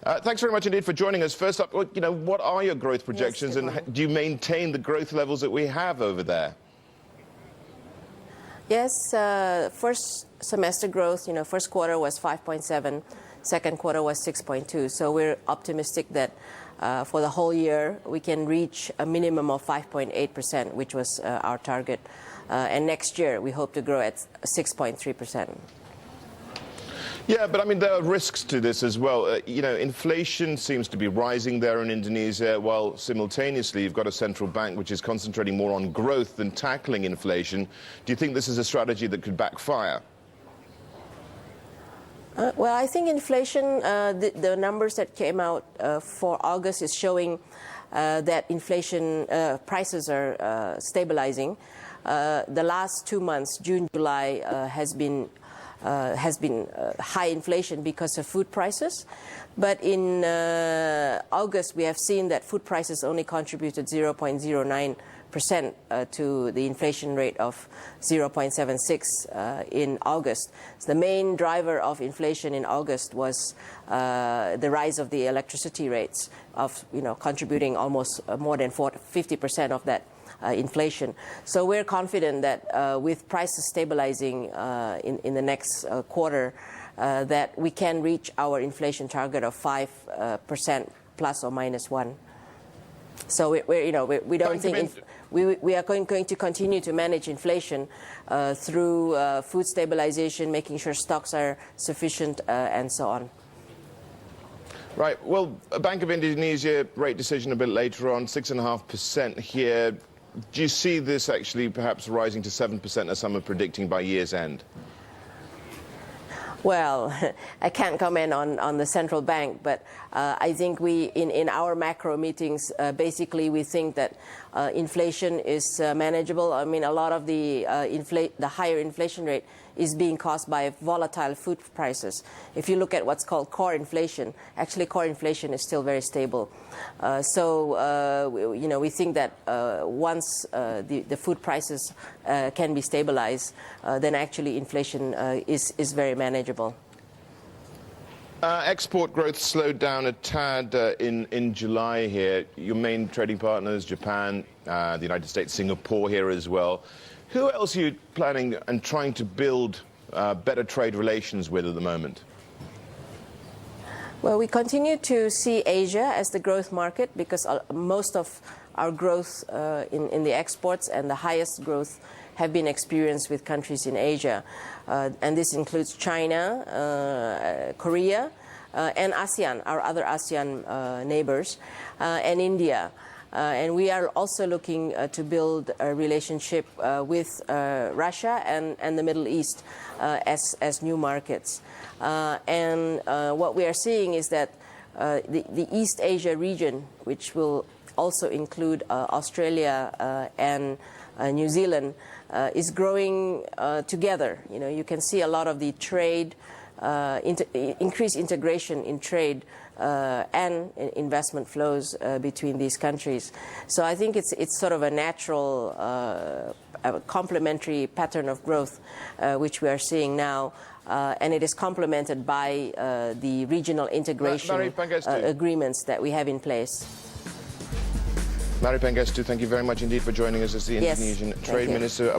Thanks very much indeed for joining us. First up, what are your growth projections, and do you maintain the growth levels that we have over there? Yes, first semester growth, first quarter was 5.7, second quarter was 6.2. So we're optimistic that for the whole year we can reach a minimum of 5.8%, which was our target. And next year we hope to grow at 6.3%. Yeah, but I mean, there are risks to this as well. Inflation seems to be rising there in Indonesia, while simultaneously you've got a central bank which is concentrating more on growth than tackling inflation. Do you think this is a strategy that could backfire? Well, I think inflation, the numbers that came out for August is showing that inflation prices are stabilizing. The last 2 months, June, July, has been high inflation because of food prices. But in August, we have seen that food prices only contributed 0.09% to the inflation rate of 0.76 in August. So the main driver of inflation in August was the rise of the electricity rates, of contributing almost more than 50% of that inflation. So we're confident that with prices stabilizing in the next quarter, that we can reach our inflation target of 5% plus or minus 1. So we don't think we are going to continue to manage inflation through food stabilization, making sure stocks are sufficient, and so on. Right. Well, Bank of Indonesia rate decision a bit later on, 6.5% here. Do you see this actually perhaps rising to 7% as some are predicting by year's end? Well, I can't comment on the central bank, but I think we, in our macro meetings, basically we think that inflation is manageable. I mean, a lot of the higher inflation rate is being caused by volatile food prices. If you look at what's called core inflation, actually core inflation is still very stable. We think that once the food prices can be stabilized, then actually inflation is very manageable. Export growth slowed down a tad in July here. Your main trading partners, Japan, the United States, Singapore here as well. Who else are you planning and trying to build better trade relations with at the moment? Well, we continue to see Asia as the growth market because most of our growth in the exports and the highest growth have been experienced with countries in Asia. And this includes China, Korea, and ASEAN, our other ASEAN neighbors, and India. And we are also looking to build a relationship with Russia and the Middle East as new markets. And what we are seeing is that the East Asia region, which will also include Australia and New Zealand, is growing together. You can see a lot of the trade, increased integration in trade and investment flows between these countries. So I think it's sort of a natural complementary pattern of growth which we are seeing now, and it is complemented by the regional integration agreements that we have in place. Pangestu, thank you very much indeed for joining us as the Indonesian Trade Minister.